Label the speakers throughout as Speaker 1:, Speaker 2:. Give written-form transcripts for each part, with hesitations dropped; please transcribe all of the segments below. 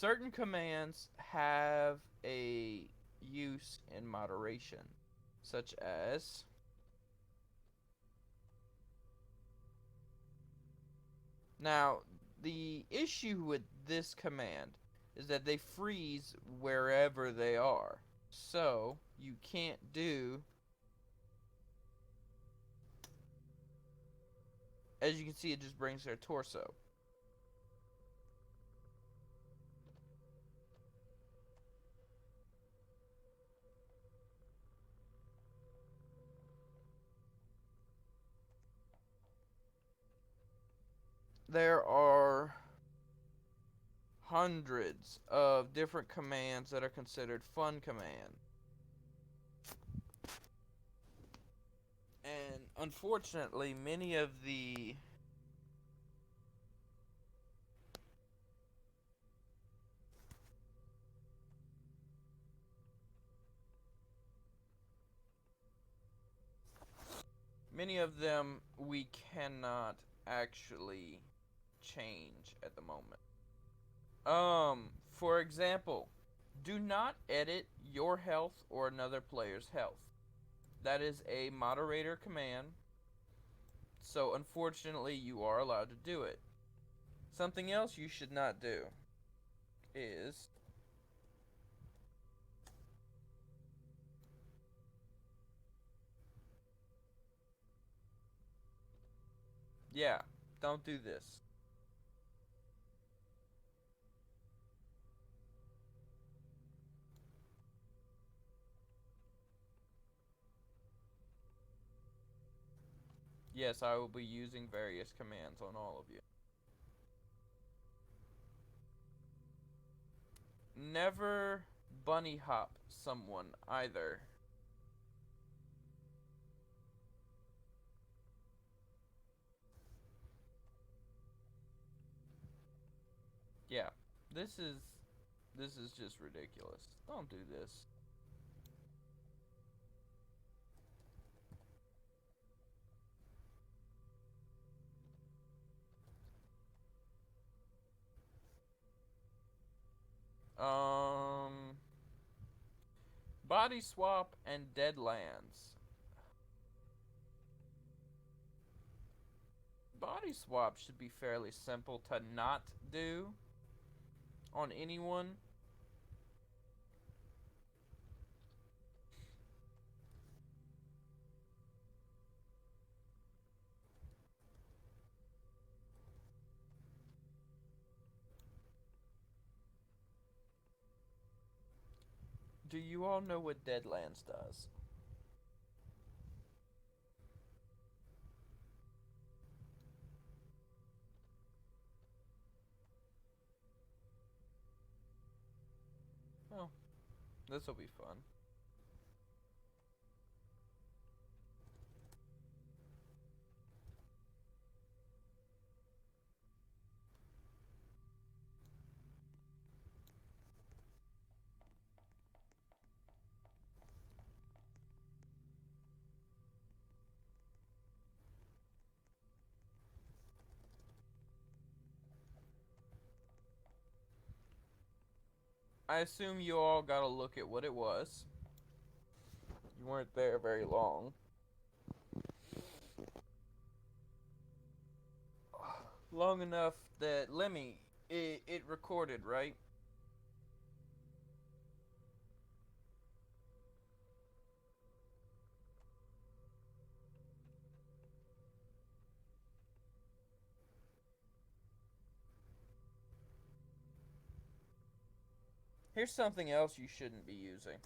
Speaker 1: certain commands have a use in moderation, such as now the issue with this command is that they freeze wherever they are. So you can't do, as you can see, it just brings their torso. There are hundreds of different commands that are considered fun commands. And unfortunately, many of them we cannot actually change at the moment. For example, do not edit your health or another player's health. That is a moderator command, so unfortunately you are allowed to do it. Something else you should not do is, yeah, don't do this. Yes, I will be using various commands on all of you. Never bunny hop someone either. Yeah, this is this is just ridiculous. Don't do this. Um, Body swap and Deadlands. Body swap should be fairly simple to not do on anyone. Do you all know what Deadlands does? Oh, this will be fun. I assume you all got a look at what it was. You weren't there very long. Long enough that Lemmy, it recorded, right? Here's something else you shouldn't be using.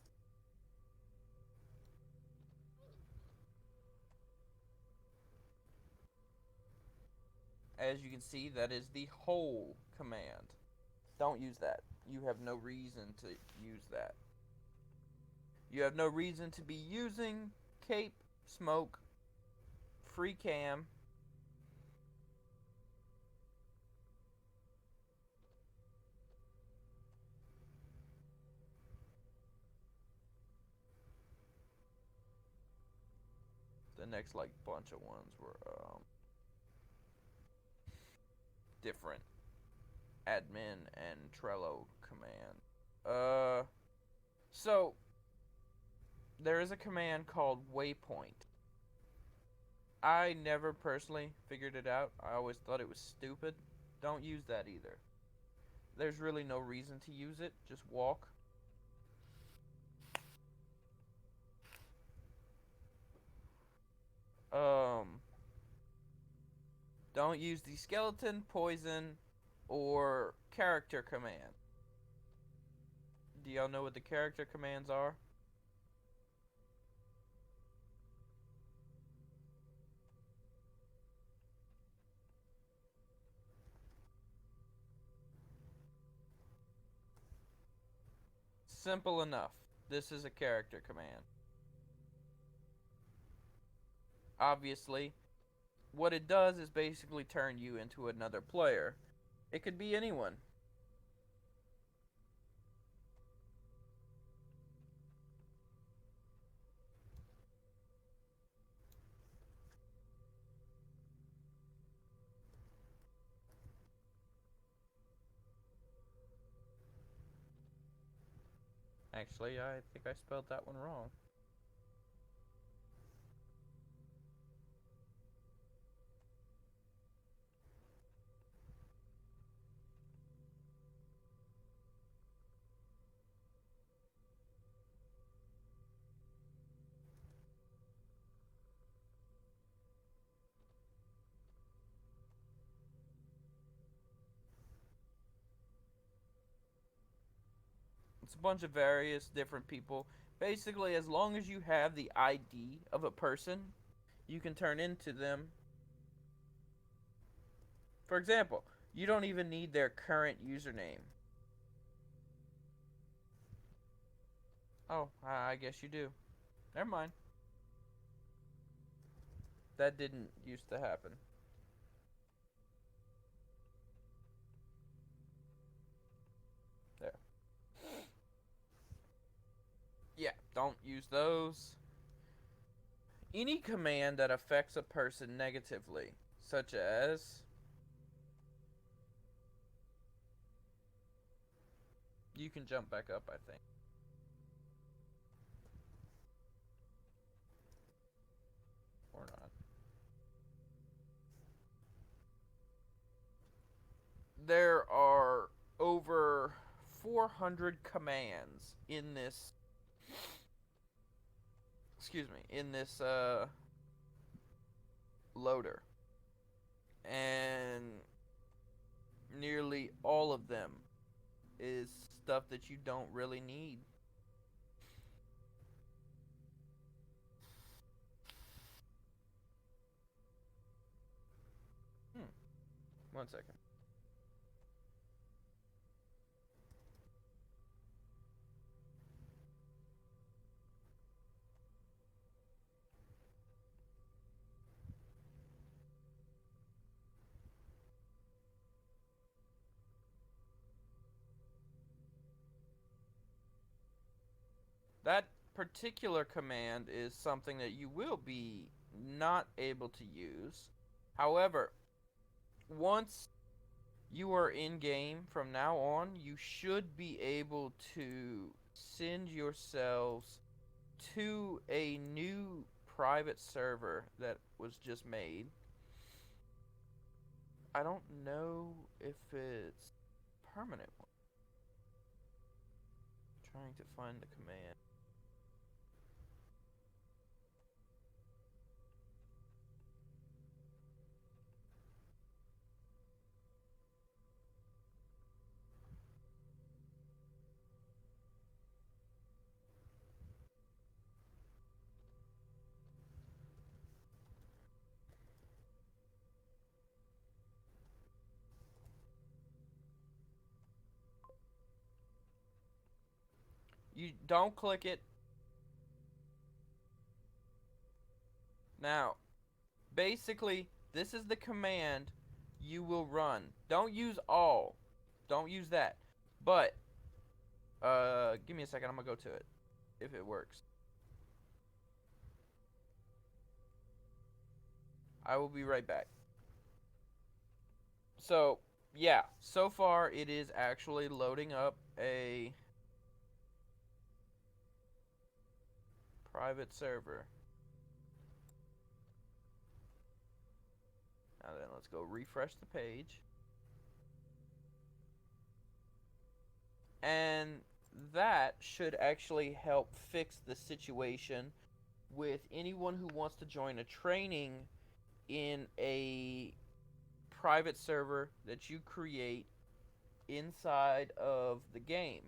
Speaker 1: As you can see, that is the whole command. Don't use that. You have no reason to use that. You have no reason to be using cape, smoke, free cam. The next like bunch of ones were different. admin and Trello command. So there is a command called waypoint. I never personally figured it out. I always thought it was stupid. Don't use that either. There's really no reason to use it. Just walk. Um, don't use the skeleton, poison, or character command. Do y'all know what the character commands are? Simple enough. This is a character command. Obviously, what it does is basically turn you into another player. It could be anyone. Actually, I think I spelled that one wrong. It's a bunch of various different people. Basically, as long as you have the ID of a person, you can turn into them. For example, you don't even need their current username. Oh, I guess you do. Never mind. That didn't used to happen. There. Yeah, don't use those. Any command that affects a person negatively, such as you can jump back up, I think. Or not. There are over 400 commands in this, excuse me, in this loader. And nearly all of them is stuff that you don't really need. Hmm. 1 second. That particular command is something that you will be not able to use. However, once you are in game from now on, you should be able to send yourselves to a new private server that was just made. I don't know if it's permanent one. Trying to find the command. You don't click it. Now, basically, this is the command you will run. Don't use all. Don't use that. But give me a second. I'm gonna go to it if it works. I will be right back. So, Yeah, so far it is actually loading up a private server. Now then, let's go refresh the page. And that should actually help fix the situation with anyone who wants to join a training in a private server that you create inside of the game.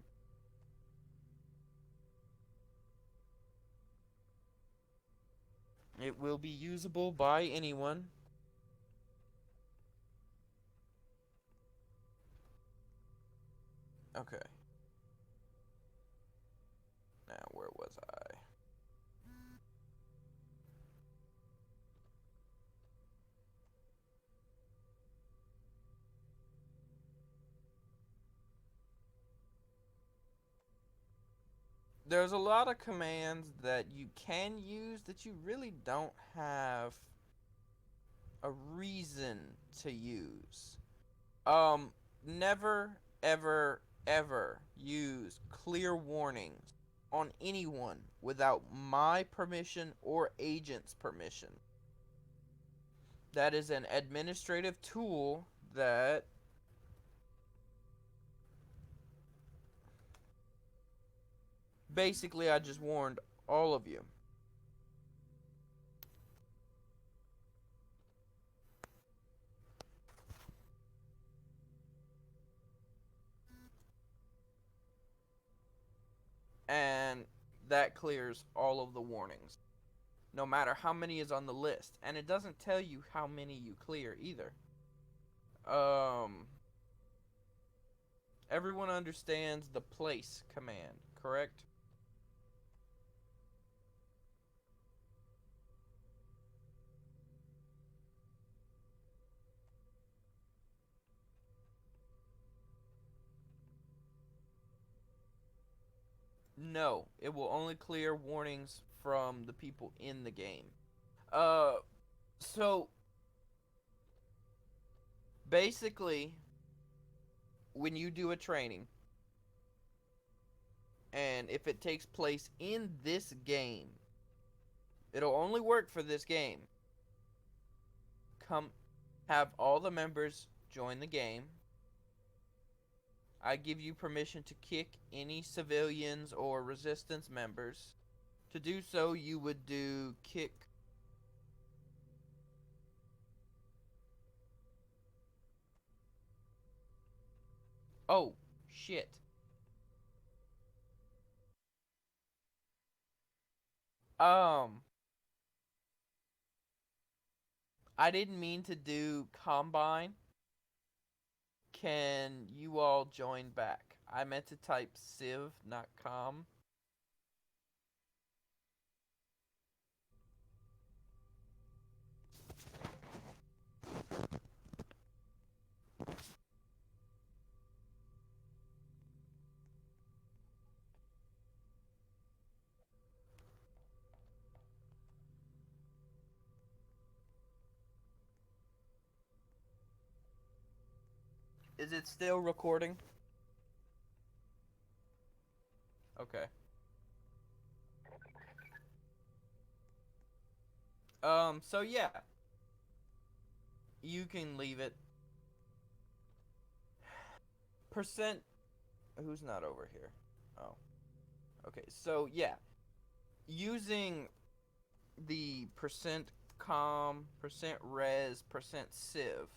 Speaker 1: It will be usable by anyone. Okay. Now, where was I? There's a lot of commands that you can use that you really don't have a reason to use. Um, Never, ever, ever use clear warnings on anyone without my permission or agent's permission. That is an administrative tool that basically I just warned all of you. And that clears all of the warnings, no matter how many is on the list. And it doesn't tell you how many you clear either. Um, Everyone understands the place command, correct? No, it will only clear warnings from the people in the game. Uh, so basically, when you do a training, and if it takes place in this game, it'll only work for this game. Come, have all the members join the game. I give you permission to kick any civilians or resistance members. To do so, you would do kick. Oh, shit. Um, I didn't mean to do combine. Can you all join back? I meant to type civ, not com. Is it still recording? Okay. So yeah, you can leave it. Percent. Who's not over here? Oh. Okay, so yeah. Using the percent com, percent res, percent civ,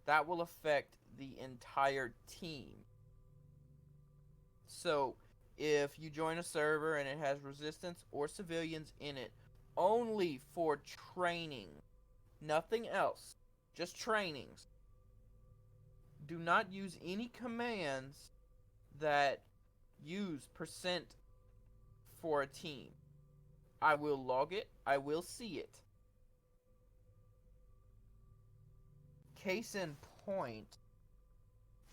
Speaker 1: that will affect the entire team. So if you join a server and it has resistance or civilians in it, only for training, nothing else, just trainings, do not use any commands that use percent for a team. I will log it, I will see it. Case in point,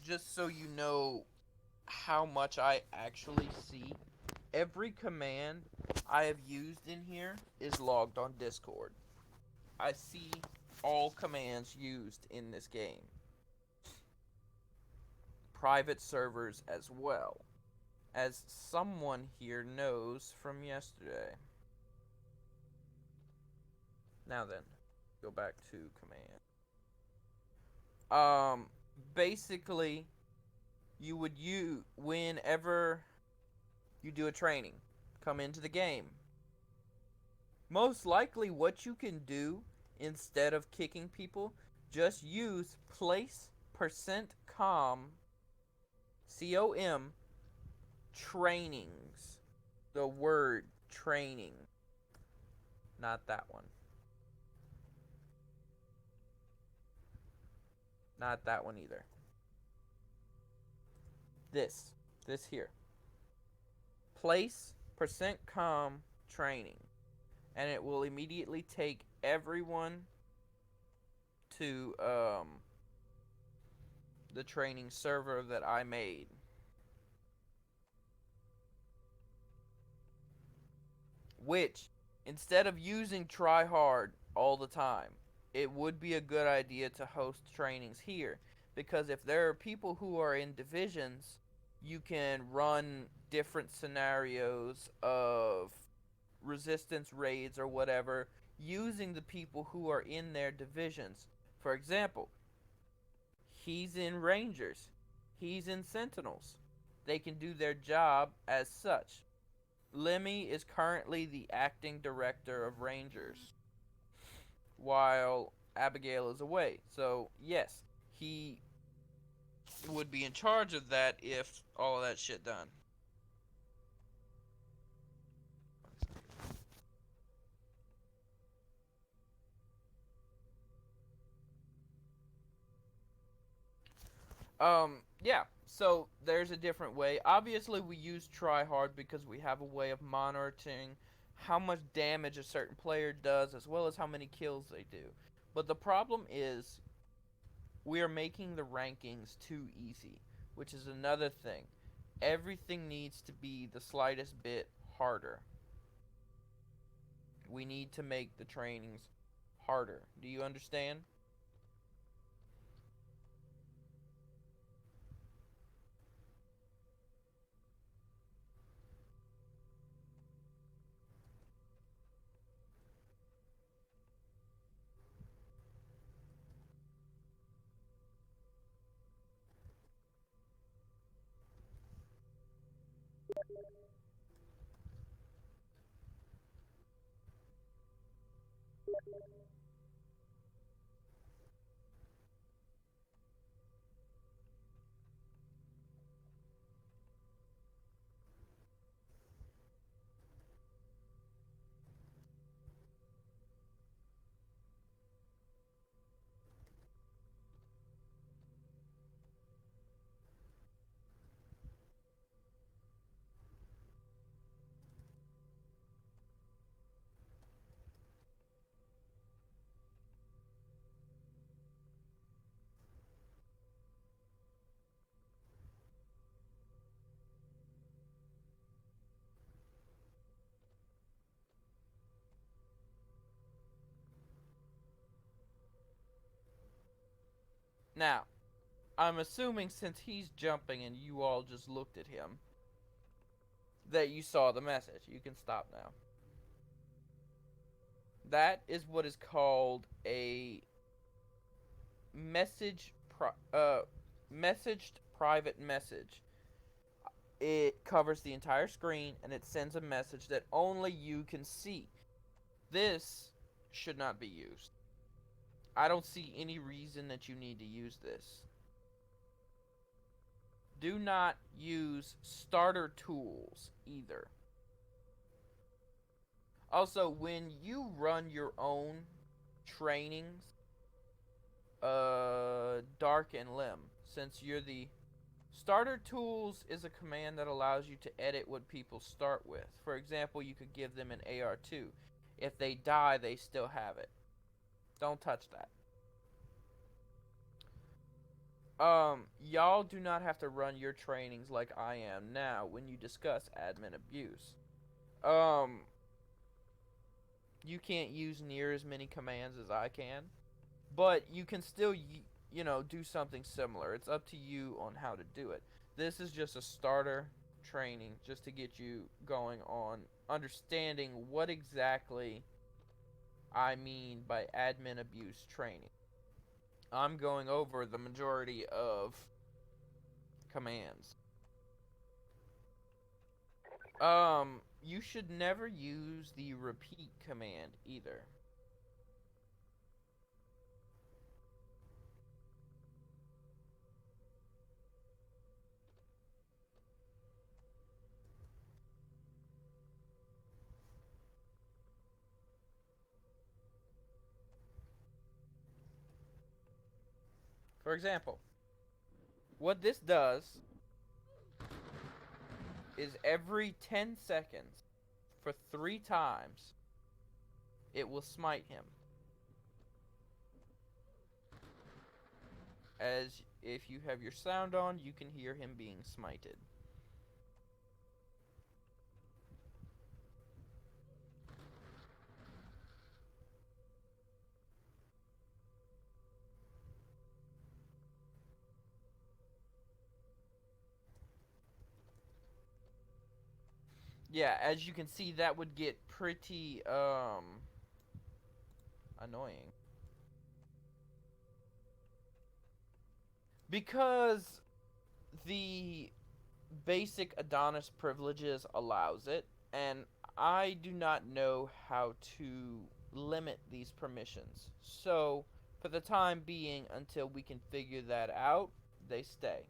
Speaker 1: just so you know how much I actually see, every command I have used in here is logged on Discord. I see all commands used in this game. private servers as well, as someone here knows from yesterday. Now then, go back to command. Basically, whenever you do a training, come into the game. Most likely, what you can do instead of kicking people, just use place %com COM trainings. The word training, not that one. Not that one either. This here. Place %com training. And it will immediately take everyone to the training server that I made. Which, instead of using tryhard all the time, it would be a good idea to host trainings here. Because if there are people who are in divisions, you can run different scenarios of resistance raids or whatever using the people who are in their divisions. For example, he's in Rangers, he's in Sentinels. They can do their job as such. Lemmy is currently the acting director of Rangers, while Abigail is away. So, yes, he would be in charge of that if all of that shit done. Yeah, so there's a different way. Obviously, we use tryhard because we have a way of monitoring how much damage a certain player does as well as how many kills they do. But the problem is we are making the rankings too easy, which is another thing. Everything needs to be the slightest bit harder. We need to make the trainings harder. Do you understand? Now, I'm assuming since he's jumping and you all just looked at him, that you saw the message. You can stop now. That is what is called a messaged private message. It covers the entire screen and it sends a message that only you can see. This should not be used. I don't see any reason that you need to use this. Do not use starter tools either. Also, when you run your own trainings, Dark and Lim, since you're the starter tools is a command that allows you to edit what people start with. For example, you could give them an AR2. If they die, they still have it. Don't touch that. Y'all do not have to run your trainings like I am now when you discuss admin abuse. You can't use near as many commands as I can, but you can still do something similar. It's up to you on how to do it. This is just a starter training just to get you going on understanding what exactly I mean by admin abuse training. I'm going over the majority of commands. You should never use the repeat command either. For example, what this does is every 10 seconds for 3 times it will smite him. As if you have your sound on, you can hear him being smited. Yeah, as you can see, that would get pretty annoying. Because the basic Adonis privileges allows it, and I do not know how to limit these permissions. So, for the time being, until we can figure that out, they stay.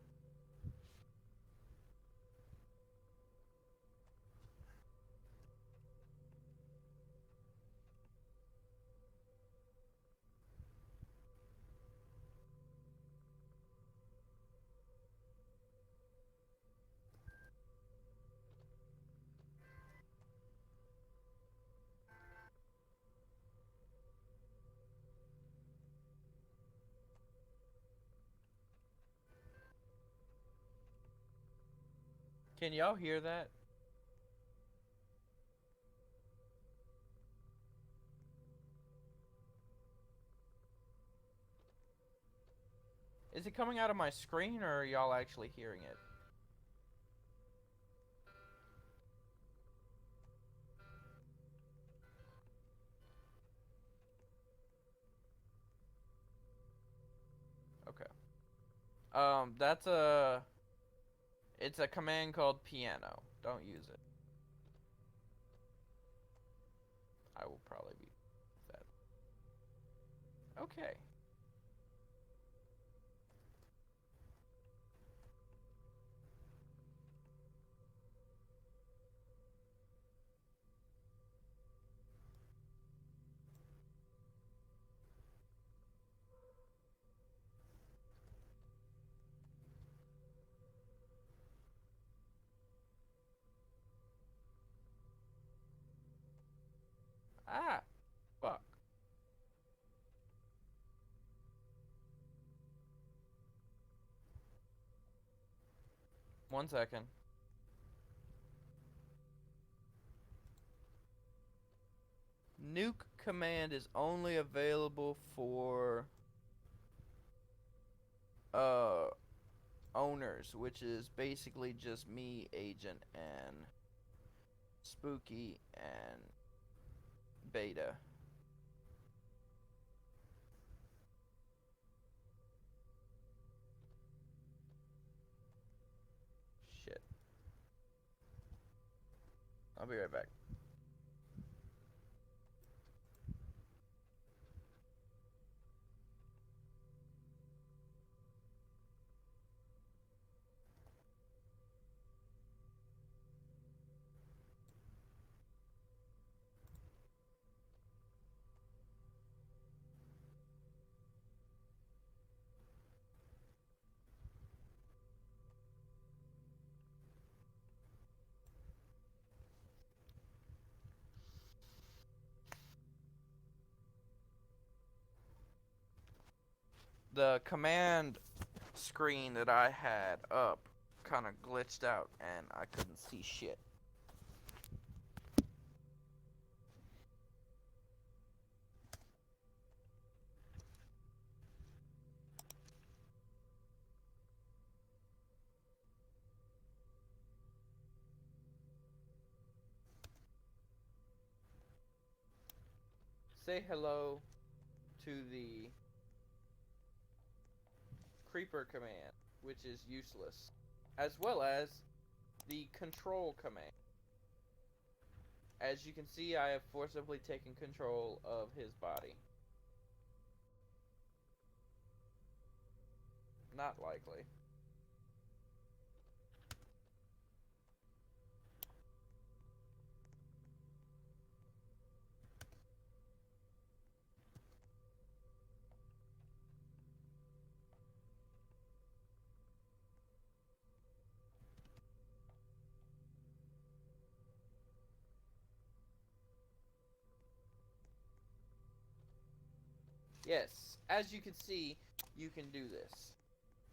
Speaker 1: Can y'all hear that? Is it coming out of my screen, or are y'all actually hearing it? Okay. That's a... It's a command called piano. Don't use it. I will probably be that. Okay. Ah, fuck. 1 second. Nuke command is only available for uh owners, which is basically just me, Agent, and Spooky and Beta. Shit. I'll be right back. The command screen that I had up kind of glitched out and I couldn't see shit. say hello to the creeper command, which is useless, as well as the control command. As you can see, I have forcibly taken control of his body. Not likely. Yes, as you can see, you can do this.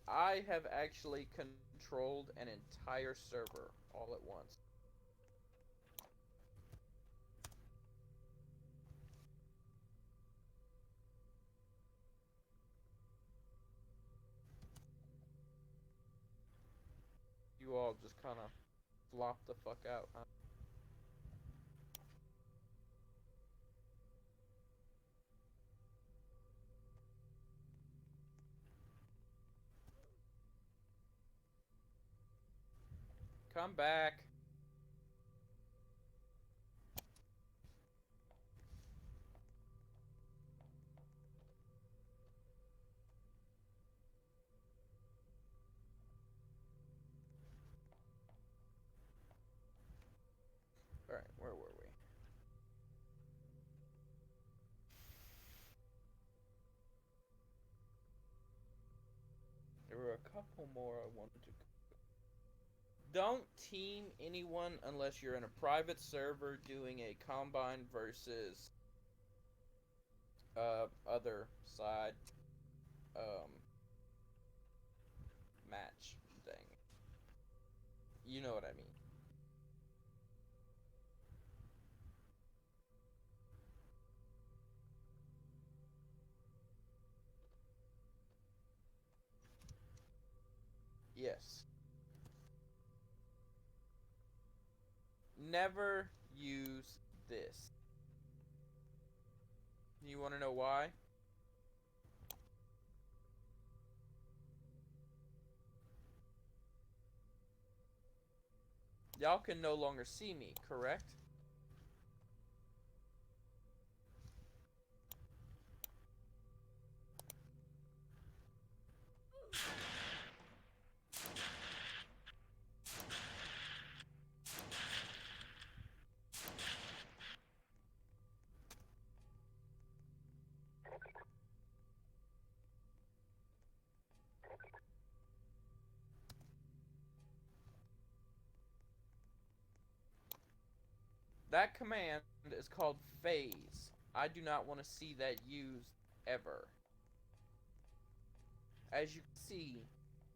Speaker 1: I have actually controlled an entire server all at once. You all just kind of flop the fuck out, huh? Come back. Alright, where were we? There were a couple more I wanted to. Don't team anyone unless you're in a private server doing a combine versus other side um match thing. You know what I mean. Yes. Never use this. You want to know why? Y'all can no longer see me, correct? That command is called phase. I do not want to see that used ever. As you can see,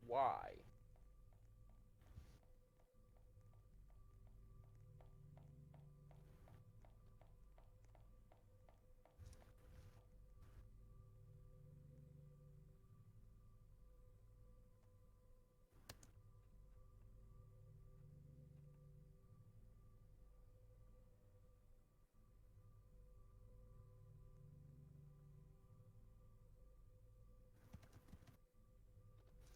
Speaker 1: why?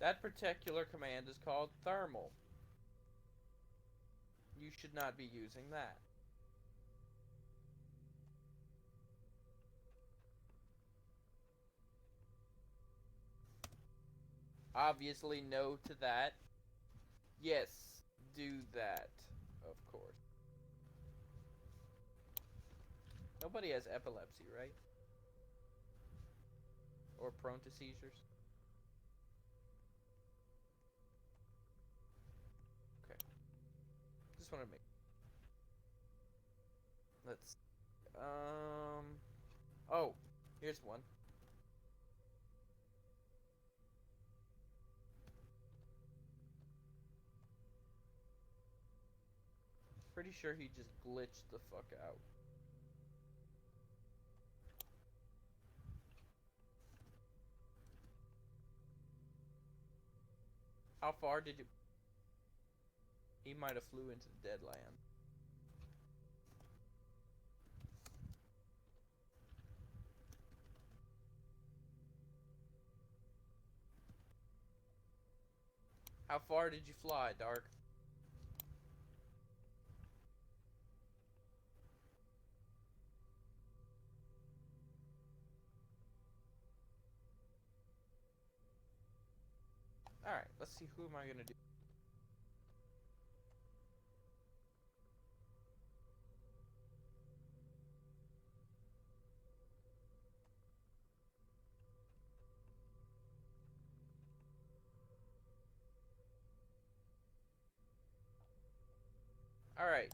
Speaker 1: That particular command is called thermal. You should not be using that. Obviously, no to that. Yes, do that, of course. Nobody has epilepsy, right? Or prone to seizures? Okay. Just want to make. Let's. Oh, here's one. Pretty sure he just glitched the fuck out. How far did you... He might have flew into the dead land. How far did you fly, Dark? Alright, let's see, who am I gonna do? Alright.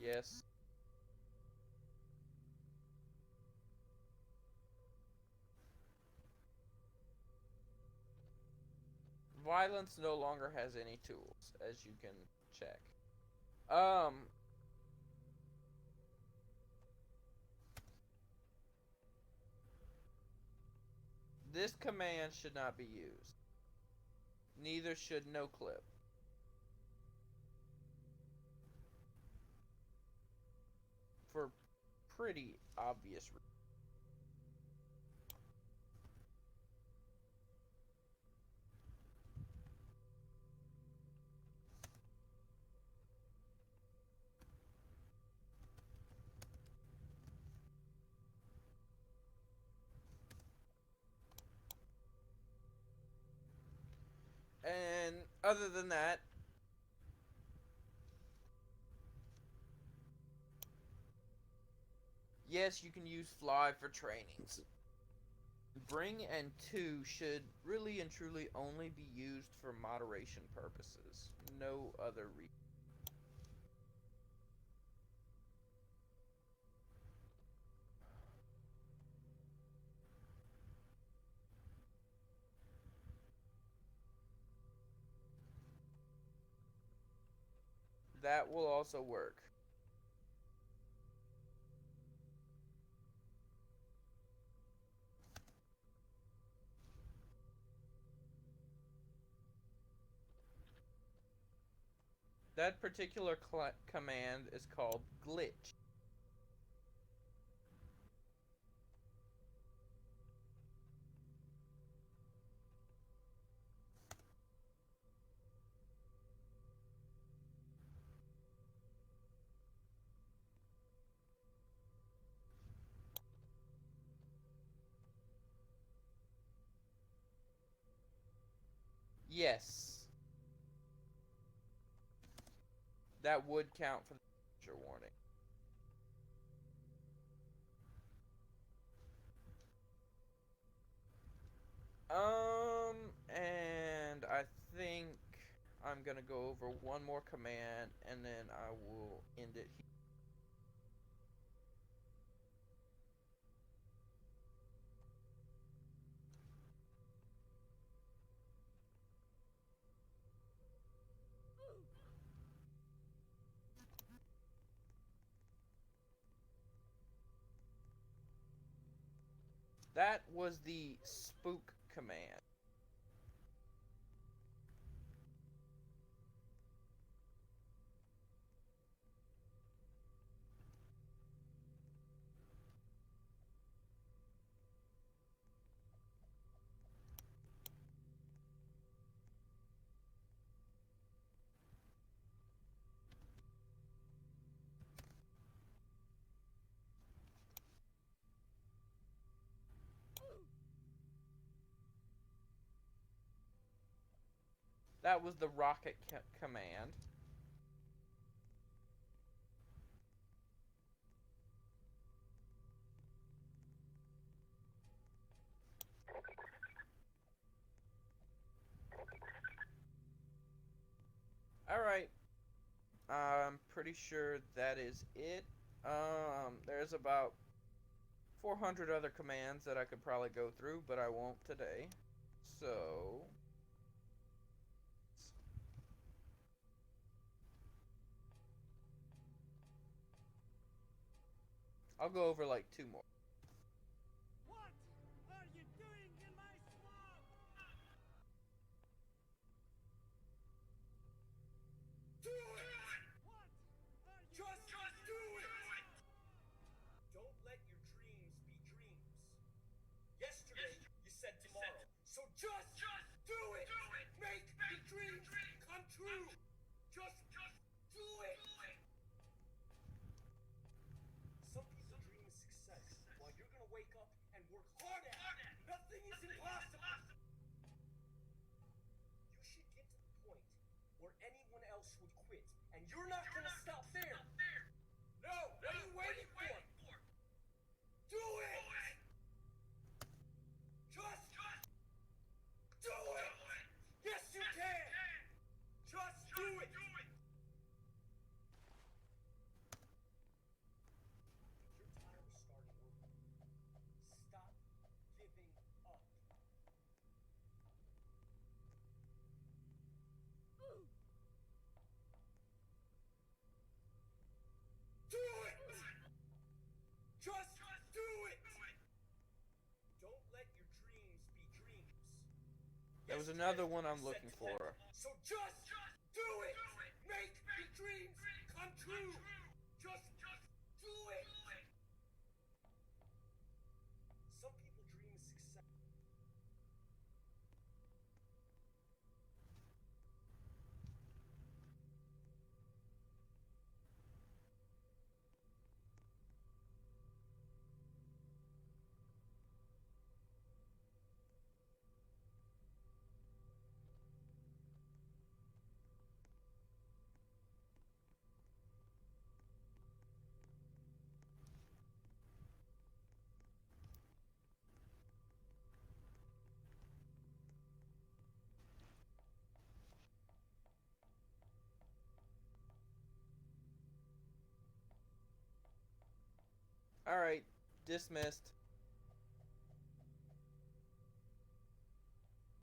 Speaker 1: Yes. Violence no longer has any tools, as you can check. Um, this command should not be used. Neither should no clip. For pretty obvious reasons. And other than that, yes, you can use fly for trainings. Bring and 2 should really and truly only be used for moderation purposes. No other reason. That will also work. That particular command is called glitch. Yes. That would count for the danger warning. And I think I'm gonna go over one more command and then I will end it here. That was the spook command. That was the rocket command. Alright. I'm pretty sure that is it. There's about 400 other commands that I could probably go through, but I won't today. So, I'll go over like two more.
Speaker 2: What are you doing in my swamp?
Speaker 3: Do it!
Speaker 2: What are you
Speaker 3: Just
Speaker 2: doing
Speaker 3: do
Speaker 2: in
Speaker 3: it!
Speaker 2: my swamp?
Speaker 3: Don't let your dreams be dreams. Yesterday, you said tomorrow. So just do it! Make your dreams come true! Just do it! Some people dream of success, while you're gonna wake up and work hard at it. Nothing is impossible! You should get to the point where anyone else would quit, and you're not gonna stop there! No! What are you waiting for? Do it! Just do it! Yes, you can! Just do it! If you're tired of starting over, stop giving up. Do it! Just do it! Don't let your dreams be dreams.
Speaker 1: There was another one I'm looking for.
Speaker 3: So just do it! Make your dreams come true! Just do it! Some people dream of success.
Speaker 1: Alright, dismissed.